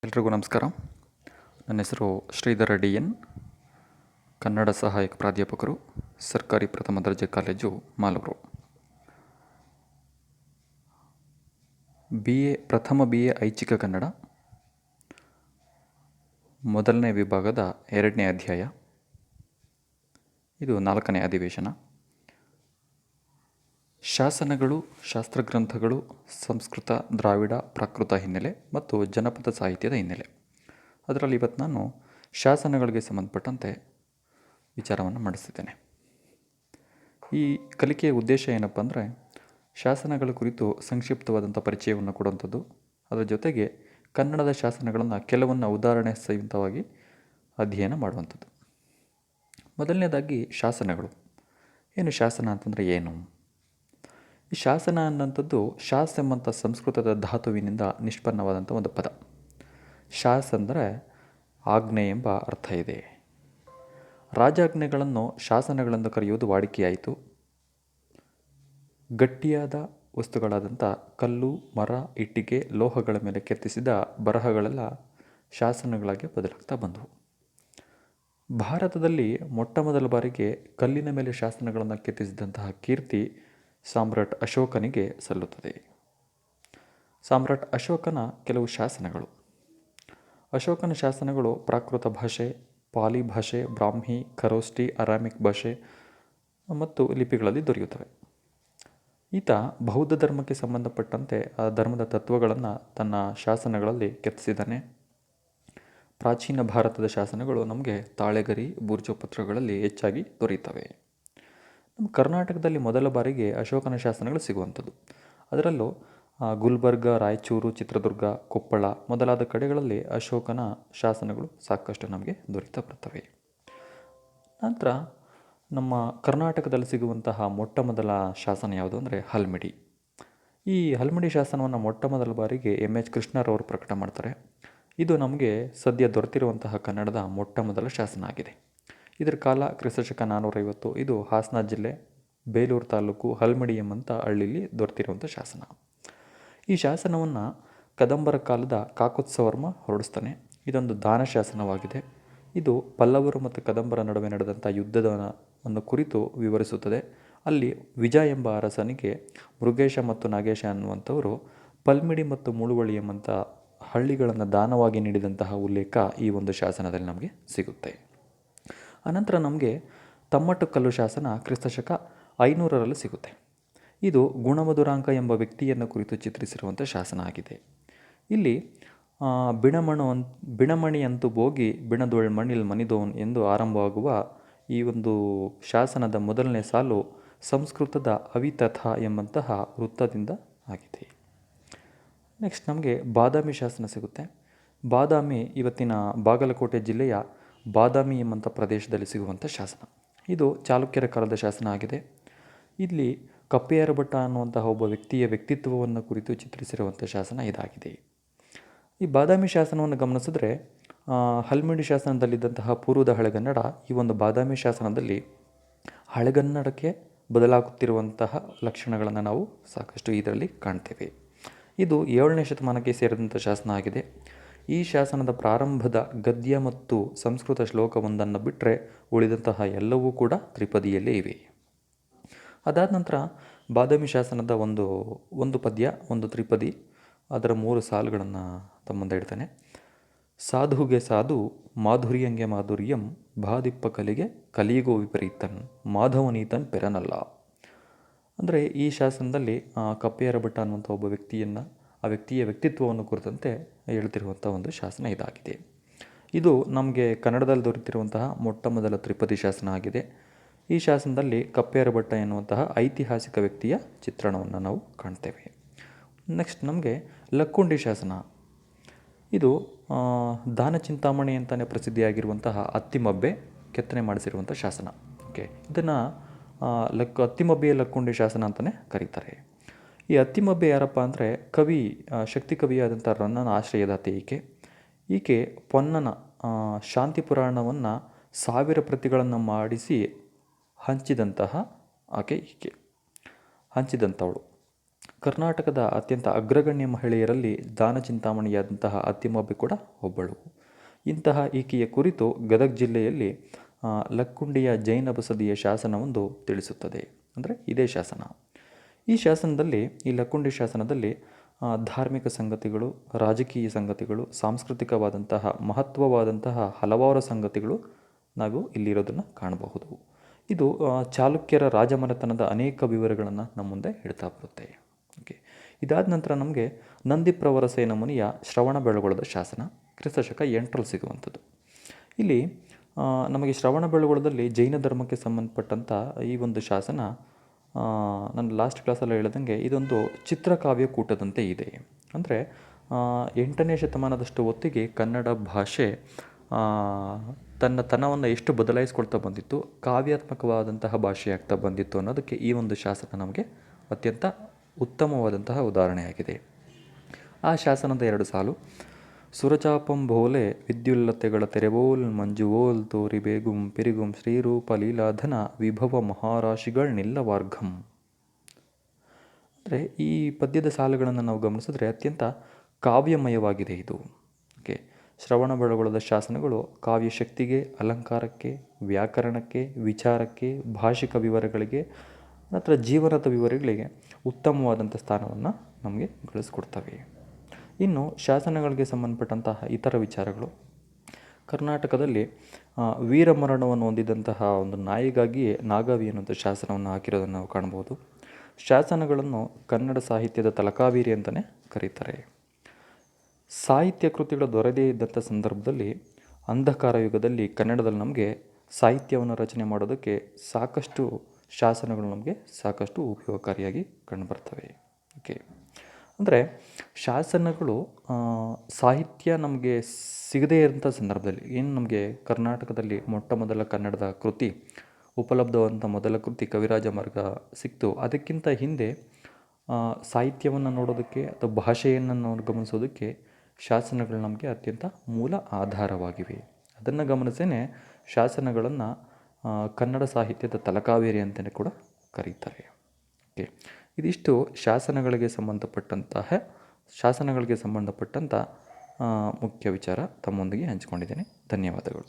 ಎಲ್ರಿಗೂ ನಮಸ್ಕಾರ. ನನ್ನ ಹೆಸರು ಶ್ರೀಧರ ಡಿ ಎನ್, ಕನ್ನಡ ಸಹಾಯಕ ಪ್ರಾಧ್ಯಾಪಕರು, ಸರ್ಕಾರಿ ಪ್ರಥಮ ದರ್ಜೆ ಕಾಲೇಜು ಮಾಲೂರು. ಪ್ರಥಮ ಬಿ ಎ ಐಚ್ಛಿಕ ಕನ್ನಡ, ಮೊದಲನೇ ವಿಭಾಗದ 2ನೇ ಅಧ್ಯಾಯ. ಇದು 4ನೇ ಅಧಿವೇಶನ. ಶಾಸನಗಳು, ಶಾಸ್ತ್ರಗ್ರಂಥಗಳು, ಸಂಸ್ಕೃತ, ದ್ರಾವಿಡ, ಪ್ರಾಕೃತ ಹಿನ್ನೆಲೆ ಮತ್ತು ಜನಪದ ಸಾಹಿತ್ಯದ ಹಿನ್ನೆಲೆ. ಅದರಲ್ಲಿ ಇವತ್ತು ನಾನು ಶಾಸನಗಳಿಗೆ ಸಂಬಂಧಪಟ್ಟಂತೆ ವಿಚಾರವನ್ನು ಮಂಡಿಸ್ತಿದ್ದೇನೆ. ಈ ಕಲಿಕೆಯ ಉದ್ದೇಶ ಏನಪ್ಪ ಅಂದರೆ, ಶಾಸನಗಳ ಕುರಿತು ಸಂಕ್ಷಿಪ್ತವಾದಂಥ ಪರಿಚಯವನ್ನು ಕೊಡುವಂಥದ್ದು, ಅದರ ಜೊತೆಗೆ ಕನ್ನಡದ ಶಾಸನಗಳನ್ನು ಕೆಲವನ್ನು ಉದಾಹರಣೆ ಸಹಿತವಾಗಿ ಅಧ್ಯಯನ ಮಾಡುವಂಥದ್ದು. ಮೊದಲನೇದಾಗಿ ಶಾಸನಗಳು. ಏನು ಶಾಸನ ಅಂತಂದರೆ ಏನು? ಈ ಶಾಸನ ಅನ್ನೋಂಥದ್ದು ಶಾಸ್ ಎಂಬಂಥ ಸಂಸ್ಕೃತದ ಧಾತುವಿನಿಂದ ನಿಷ್ಪನ್ನವಾದಂಥ ಒಂದು ಪದ. ಶಾಸ್ ಅಂದರೆ ಆಜ್ಞೆ ಎಂಬ ಅರ್ಥ ಇದೆ. ರಾಜಾಜ್ಞೆಗಳನ್ನು ಶಾಸನಗಳೆಂದು ಕರೆಯುವುದು ವಾಡಿಕೆಯಾಯಿತು. ಗಟ್ಟಿಯಾದ ವಸ್ತುಗಳಾದಂಥ ಕಲ್ಲು, ಮರ, ಇಟ್ಟಿಗೆ, ಲೋಹಗಳ ಮೇಲೆ ಕೆತ್ತಿಸಿದ ಬರಹಗಳೆಲ್ಲ ಶಾಸನಗಳಾಗಿ ಬದಲಾಗ್ತಾ ಬಂದವು. ಭಾರತದಲ್ಲಿ ಮೊಟ್ಟ ಮೊದಲ ಬಾರಿಗೆ ಕಲ್ಲಿನ ಮೇಲೆ ಶಾಸನಗಳನ್ನು ಕೆತ್ತಿಸಿದಂತಹ ಕೀರ್ತಿ ಸಾಮ್ರಾಟ್ ಅಶೋಕನಿಗೆ ಸಲ್ಲುತ್ತದೆ. ಸಾಮ್ರಾಟ್ ಅಶೋಕನ ಕೆಲವು ಶಾಸನಗಳು. ಅಶೋಕನ ಶಾಸನಗಳು ಪ್ರಾಕೃತ ಭಾಷೆ, ಪಾಲಿ ಭಾಷೆ, ಬ್ರಾಹ್ಮಿ, ಖರೋಷ್ಠಿ, ಅರಾಮಿಕ್ ಭಾಷೆ ಮತ್ತು ಲಿಪಿಗಳಲ್ಲಿ ದೊರೆಯುತ್ತವೆ. ಈತ ಬೌದ್ಧ ಧರ್ಮಕ್ಕೆ ಸಂಬಂಧಪಟ್ಟಂತೆ ಆ ಧರ್ಮದ ತತ್ವಗಳನ್ನು ತನ್ನ ಶಾಸನಗಳಲ್ಲಿ ಕೆತ್ತಿಸಿದ್ದಾನೆ. ಪ್ರಾಚೀನ ಭಾರತದ ಶಾಸನಗಳು ನಮಗೆ ತಾಳೆಗರಿ, ಬೂರ್ಜಪತ್ರಗಳಲ್ಲಿ ಹೆಚ್ಚಾಗಿ ದೊರೆಯುತ್ತವೆ. ನಮ್ಮ ಕರ್ನಾಟಕದಲ್ಲಿ ಮೊದಲ ಬಾರಿಗೆ ಅಶೋಕನ ಶಾಸನಗಳು ಸಿಗುವಂಥದ್ದು. ಅದರಲ್ಲೂ ಗುಲ್ಬರ್ಗ, ರಾಯಚೂರು, ಚಿತ್ರದುರ್ಗ, ಕೊಪ್ಪಳ ಮೊದಲಾದ ಕಡೆಗಳಲ್ಲಿ ಅಶೋಕನ ಶಾಸನಗಳು ಸಾಕಷ್ಟು ನಮಗೆ ದೊರೀತಾ ಬರ್ತವೆ. ನಂತರ ನಮ್ಮ ಕರ್ನಾಟಕದಲ್ಲಿ ಸಿಗುವಂತಹ ಮೊಟ್ಟ ಮೊದಲ ಶಾಸನ ಯಾವುದು ಅಂದರೆ ಹಲ್ಮಿಡಿ. ಈ ಹಲ್ಮಿಡಿ ಶಾಸನವನ್ನು ಮೊಟ್ಟ ಮೊದಲ ಬಾರಿಗೆ ಎಚ್ ಕೃಷ್ಣರವರು ಪ್ರಕಟ ಮಾಡ್ತಾರೆ. ಇದು ನಮಗೆ ಸದ್ಯ ದೊರೆತಿರುವಂತಹ ಕನ್ನಡದ ಮೊಟ್ಟ ಮೊದಲ ಶಾಸನ ಆಗಿದೆ. ಇದರ ಕಾಲ ಕ್ರಿಸ್ತಶಕ 450. ಇದು ಹಾಸನ ಜಿಲ್ಲೆ, ಬೇಲೂರು ತಾಲೂಕು, ಹಲ್ಮಿಡಿ ಎಂಬಂಥ ಹಳ್ಳಿಲಿ ದೊರೆತಿರುವಂಥ ಶಾಸನ. ಈ ಶಾಸನವನ್ನು ಕದಂಬರ ಕಾಲದ ಕಾಕೋತ್ಸವರ್ಮ ಹೊರಡಿಸ್ತಾನೆ. ಇದೊಂದು ದಾನ ಶಾಸನವಾಗಿದೆ. ಇದು ಪಲ್ಲವರು ಮತ್ತು ಕದಂಬರ ನಡುವೆ ನಡೆದಂಥ ಯುದ್ಧವನ್ನು ಕುರಿತು ವಿವರಿಸುತ್ತದೆ. ಅಲ್ಲಿ ವಿಜ ಎಂಬ ಅರಸನಿಗೆ ಮೃಗೇಶ ಮತ್ತು ನಾಗೇಶ ಅನ್ನುವಂಥವರು ಪಲ್ಮಿಡಿ ಮತ್ತು ಮುಳುವಳ್ಳಿ ಎಂಬಂಥ ಹಳ್ಳಿಗಳನ್ನು ದಾನವಾಗಿ ನೀಡಿದಂತಹ ಉಲ್ಲೇಖ ಈ ಒಂದು ಶಾಸನದಲ್ಲಿ ನಮಗೆ ಸಿಗುತ್ತೆ. ಅನಂತರ ನಮಗೆ ತಮ್ಮಟ್ಟು ಕಲ್ಲು ಶಾಸನ ಕ್ರಿಸ್ತಶಕ 500ರಲ್ಲಿ ಸಿಗುತ್ತೆ. ಇದು ಗುಣಮಧುರಾಂಕ ಎಂಬ ವ್ಯಕ್ತಿಯನ್ನು ಕುರಿತು ಚಿತ್ರಿಸಿರುವಂಥ ಶಾಸನ ಆಗಿದೆ. ಇಲ್ಲಿ ಬಿಣಮಣಿ ಅಂತೂ ಬೋಗಿ ಬಿಣದೊಳ್ ಮಣಿಲ್ ಮನಿದೋನ್ ಎಂದು ಆರಂಭವಾಗುವ ಈ ಒಂದು ಶಾಸನದ ಮೊದಲನೇ ಸಾಲು ಸಂಸ್ಕೃತದ ಅವಿತಥ ಎಂಬಂತಹ ವೃತ್ತದಿಂದ ಆಗಿದೆ. ನೆಕ್ಸ್ಟ್ ನಮಗೆ ಬಾದಾಮಿ ಶಾಸನ ಸಿಗುತ್ತೆ. ಬಾದಾಮಿ ಇವತ್ತಿನ ಬಾಗಲಕೋಟೆ ಜಿಲ್ಲೆಯ ಬಾದಾಮಿ ಎಂಬಂಥ ಪ್ರದೇಶದಲ್ಲಿ ಸಿಗುವಂಥ ಶಾಸನ. ಇದು ಚಾಲುಕ್ಯರ ಕಾಲದ ಶಾಸನ ಆಗಿದೆ. ಇಲ್ಲಿ ಕಪ್ಪೆಯರ ಭಟ್ಟ ಅನ್ನುವಂತಹ ಒಬ್ಬ ವ್ಯಕ್ತಿಯ ವ್ಯಕ್ತಿತ್ವವನ್ನು ಕುರಿತು ಚಿತ್ರಿಸಿರುವಂಥ ಶಾಸನ ಇದಾಗಿದೆ. ಈ ಬಾದಾಮಿ ಶಾಸನವನ್ನು ಗಮನಿಸಿದ್ರೆ ಹಲ್ಮಿಡಿ ಶಾಸನದಲ್ಲಿದ್ದಂತಹ ಪೂರ್ವದ ಹಳೆಗನ್ನಡ ಈ ಒಂದು ಬಾದಾಮಿ ಶಾಸನದಲ್ಲಿ ಹಳೆಗನ್ನಡಕ್ಕೆ ಬದಲಾಗುತ್ತಿರುವಂತಹ ಲಕ್ಷಣಗಳನ್ನು ನಾವು ಸಾಕಷ್ಟು ಇದರಲ್ಲಿ ಕಾಣ್ತೇವೆ. ಇದು 7ನೇ ಶತಮಾನಕ್ಕೆ ಸೇರಿದಂಥ ಶಾಸನ ಆಗಿದೆ. ಈ ಶಾಸನದ ಪ್ರಾರಂಭದ ಗದ್ಯ ಮತ್ತು ಸಂಸ್ಕೃತ ಶ್ಲೋಕವೊಂದನ್ನು ಬಿಟ್ಟರೆ ಉಳಿದಂತಹ ಎಲ್ಲವೂ ಕೂಡ ತ್ರಿಪದಿಯಲ್ಲೇ ಇವೆ. ಅದಾದ ನಂತರ ಬಾದಾಮಿ ಶಾಸನದ ಒಂದು ಪದ್ಯ, ಒಂದು ತ್ರಿಪದಿ, ಅದರ 3 ಸಾಲುಗಳನ್ನು ತಮ್ಮ ಮುಂದೆ ಇಡ್ತಾನೆ. ಸಾಧುಗೆ ಸಾಧು, ಮಾಧುರ್ಯಂಗೆ ಮಾಧುರ್ಯಂ, ಬಾದಿಪ್ಪ ಕಲಿಗೆ ಕಲಿಗೋ ವಿಪರೀತನ್, ಮಾಧವನೀತನ್ ಪೆರನಲ್ಲ. ಅಂದರೆ ಈ ಶಾಸನದಲ್ಲಿ ಕಪ್ಪೆಯರ ಭಟ್ಟ ಅನ್ನುವಂಥ ಒಬ್ಬ ವ್ಯಕ್ತಿಯನ್ನು, ಆ ವ್ಯಕ್ತಿಯ ವ್ಯಕ್ತಿತ್ವವನ್ನು ಕುರಿತಂತೆ ಹೇಳ್ತಿರುವಂಥ ಒಂದು ಶಾಸನ ಇದಾಗಿದೆ. ಇದು ನಮಗೆ ಕನ್ನಡದಲ್ಲಿ ದೊರೆತಿರುವಂತಹ ಮೊಟ್ಟ ಮೊದಲ ತ್ರಿಪದಿ ಶಾಸನ ಆಗಿದೆ. ಈ ಶಾಸನದಲ್ಲಿ ಕಪ್ಪೆಯರ ಭಟ್ಟ ಎನ್ನುವಂತಹ ಐತಿಹಾಸಿಕ ವ್ಯಕ್ತಿಯ ಚಿತ್ರಣವನ್ನು ನಾವು ಕಾಣ್ತೇವೆ. ನೆಕ್ಸ್ಟ್ ನಮಗೆ ಲಕ್ಕುಂಡಿ ಶಾಸನ. ಇದು ದಾನ ಚಿಂತಾಮಣಿ ಅಂತಲೇ ಪ್ರಸಿದ್ಧಿಯಾಗಿರುವಂತಹ ಅತ್ತಿಮಬ್ಬೆ ಕೆತ್ತನೆ ಮಾಡಿಸಿರುವಂಥ ಶಾಸನ. ಇದನ್ನು ಅತ್ತಿಮಬ್ಬೆಯ ಲಕ್ಕುಂಡಿ ಶಾಸನ ಅಂತಲೇ ಕರೀತಾರೆ. ಈ ಅತ್ತಿಮಬ್ಬೆ ಯಾರಪ್ಪ ಅಂದರೆ ಕವಿ, ಶಕ್ತಿ ಕವಿಯಾದಂಥ ರನ್ನನ ಆಶ್ರಯದಾತೆ ಈಕೆ ಪೊನ್ನನ ಶಾಂತಿ ಪುರಾಣವನ್ನು 1000 ಪ್ರತಿಗಳನ್ನು ಮಾಡಿಸಿ ಹಂಚಿದಂಥವಳು. ಕರ್ನಾಟಕದ ಅತ್ಯಂತ ಅಗ್ರಗಣ್ಯ ಮಹಿಳೆಯರಲ್ಲಿ ದಾನ ಚಿಂತಾಮಣಿಯಾದಂತಹ ಅತ್ತಿಮಬ್ಬೆ ಕೂಡ ಒಬ್ಬಳು. ಇಂತಹ ಈಕೆಯ ಕುರಿತು ಗದಗ ಜಿಲ್ಲೆಯಲ್ಲಿ ಲಕ್ಕುಂಡಿಯ ಜೈನ ಬಸದಿಯ ಶಾಸನವೊಂದು ತಿಳಿಸುತ್ತದೆ. ಅಂದರೆ ಇದೇ ಶಾಸನ. ಈ ಶಾಸನದಲ್ಲಿ, ಈ ಲಕ್ಕುಂಡಿ ಶಾಸನದಲ್ಲಿ ಧಾರ್ಮಿಕ ಸಂಗತಿಗಳು, ರಾಜಕೀಯ ಸಂಗತಿಗಳು, ಸಾಂಸ್ಕೃತಿಕವಾದಂತಹ ಮಹತ್ವವಾದಂತಹ ಹಲವಾರು ಸಂಗತಿಗಳು ನಾವು ಇಲ್ಲಿರೋದನ್ನು ಕಾಣಬಹುದು. ಇದು ಚಾಲುಕ್ಯರ ರಾಜಮನೆತನದ ಅನೇಕ ವಿವರಗಳನ್ನು ನಮ್ಮ ಮುಂದೆ ಇಡ್ತಾ ಬರುತ್ತೆ. ಓಕೆ, ಇದಾದ ನಂತರ ನಮಗೆ ನಂದಿಪ್ರವರಸೇನ ಮುನಿಯ ಶ್ರವಣಬೆಳಗೊಳದ ಶಾಸನ ಕ್ರಿಸ್ತಶಕ 8ರಲ್ಲಿ ಸಿಗುವಂಥದ್ದು. ಇಲ್ಲಿ ನಮಗೆ ಶ್ರವಣಬೆಳಗೊಳದಲ್ಲಿ ಜೈನ ಧರ್ಮಕ್ಕೆ ಸಂಬಂಧಪಟ್ಟಂಥ ಈ ಒಂದು ಶಾಸನ, ನಾನು ಲಾಸ್ಟ್ ಕ್ಲಾಸಲ್ಲಿ ಹೇಳಿದಂಗೆ ಇದೊಂದು ಚಿತ್ರಕಾವ್ಯ ಕೂಟದಂತೆ ಇದೆ. ಅಂದರೆ 8ನೇ ಶತಮಾನದಷ್ಟು ಹೊತ್ತಿಗೆ ಕನ್ನಡ ಭಾಷೆ ತನ್ನ ತನವನ್ನು ಎಷ್ಟು ಬದಲಾಯಿಸ್ಕೊಳ್ತಾ ಬಂದಿತ್ತು, ಕಾವ್ಯಾತ್ಮಕವಾದಂತಹ ಭಾಷೆಯಾಗ್ತಾ ಬಂದಿತ್ತು ಅನ್ನೋದಕ್ಕೆ ಈ ಒಂದು ಶಾಸನ ನಮಗೆ ಅತ್ಯಂತ ಉತ್ತಮವಾದಂತಹ ಉದಾಹರಣೆಯಾಗಿದೆ. ಆ ಶಾಸನದ 2 ಸಾಲು: ಸುರಚಾಪಂ ಬೋಲೆ ವಿದ್ಯುಲ್ಲತೆಗಳ ತೆರೆವೋಲ್ ಮಂಜುವೋಲ್ ತೋರಿ ಬೇಗುಂ ಪಿರಿಗುಂ ಶ್ರೀರೂಪ ಲೀಲಾಧನ ವಿಭವ ಮಹಾರಾಶಿಗಳ್ ನಿಲ್ಲವಾರ್ಘಂ. ಅಂದರೆ ಈ ಪದ್ಯದ ಸಾಲುಗಳನ್ನು ನಾವು ಗಮನಿಸಿದ್ರೆ ಅತ್ಯಂತ ಕಾವ್ಯಮಯವಾಗಿದೆ ಇದು. ಓಕೆ, ಶ್ರವಣಬೆಳಗೊಳದ ಶಾಸನಗಳು ಕಾವ್ಯಶಕ್ತಿಗೆ, ಅಲಂಕಾರಕ್ಕೆ, ವ್ಯಾಕರಣಕ್ಕೆ, ವಿಚಾರಕ್ಕೆ, ಭಾಷಿಕ ವಿವರಗಳಿಗೆ, ನಂತರ ಜೀವನದ ವಿವರಗಳಿಗೆ ಉತ್ತಮವಾದಂಥ ಸ್ಥಾನವನ್ನು ನಮಗೆ ಗಳಿಸ್ಕೊಡ್ತವೆ. ಇನ್ನು ಶಾಸನಗಳಿಗೆ ಸಂಬಂಧಪಟ್ಟಂತಹ ಇತರ ವಿಚಾರಗಳು, ಕರ್ನಾಟಕದಲ್ಲಿ ವೀರಮರಣವನ್ನು ಹೊಂದಿದಂತಹ ಒಂದು ನಾಯಿಗಾಗಿಯೇ ನಾಗಾವಿ ಅನ್ನುವಂಥ ಶಾಸನವನ್ನು ಹಾಕಿರೋದನ್ನು ನಾವು ಕಾಣ್ಬೋದು. ಶಾಸನಗಳನ್ನು ಕನ್ನಡ ಸಾಹಿತ್ಯದ ತಲಕಾವೇರಿ ಅಂತಲೇ ಕರೀತಾರೆ. ಸಾಹಿತ್ಯ ಕೃತಿಗಳು ದೊರೆಯದೇ ಇದ್ದಂಥ ಸಂದರ್ಭದಲ್ಲಿ, ಅಂಧಕಾರ ಯುಗದಲ್ಲಿ ಕನ್ನಡದಲ್ಲಿ ನಮಗೆ ಸಾಹಿತ್ಯವನ್ನು ರಚನೆ ಮಾಡೋದಕ್ಕೆ ಸಾಕಷ್ಟು ಶಾಸನಗಳು ನಮಗೆ ಸಾಕಷ್ಟು ಉಪಯೋಗಕಾರಿಯಾಗಿ ಕಂಡುಬರ್ತವೆ. ಓಕೆ, ಅಂದರೆ ಶಾಸನಗಳು ಸಾಹಿತ್ಯ ನಮಗೆ ಸಿಗದೇ ಇರೋಂಥ ಸಂದರ್ಭದಲ್ಲಿ, ಏನು ನಮಗೆ ಕರ್ನಾಟಕದಲ್ಲಿ ಮೊಟ್ಟ ಮೊದಲ ಕನ್ನಡದ ಕೃತಿ ಉಪಲಬ್ಧವಾದಂಥ ಮೊದಲ ಕೃತಿ ಕವಿರಾಜ ಮಾರ್ಗ ಸಿಕ್ತು, ಅದಕ್ಕಿಂತ ಹಿಂದೆ ಸಾಹಿತ್ಯವನ್ನು ನೋಡೋದಕ್ಕೆ ಅಥವಾ ಭಾಷೆಯನ್ನು ಗಮನಿಸೋದಕ್ಕೆ ಶಾಸನಗಳು ನಮಗೆ ಅತ್ಯಂತ ಮೂಲ ಆಧಾರವಾಗಿವೆ. ಅದನ್ನು ಗಮನಿಸೇ ಶಾಸನಗಳನ್ನು ಕನ್ನಡ ಸಾಹಿತ್ಯದ ತಲಕಾವೇರಿ ಅಂತಲೇ ಕೂಡ ಕರೀತಾರೆ. ಓಕೆ, ಇದಿಷ್ಟು ಶಾಸನಗಳಿಗೆ ಸಂಬಂಧಪಟ್ಟಂಥ ಮುಖ್ಯ ವಿಚಾರ ತಮ್ಮೊಂದಿಗೆ ಹಂಚಿಕೊಂಡಿದ್ದೇನೆ. ಧನ್ಯವಾದಗಳು.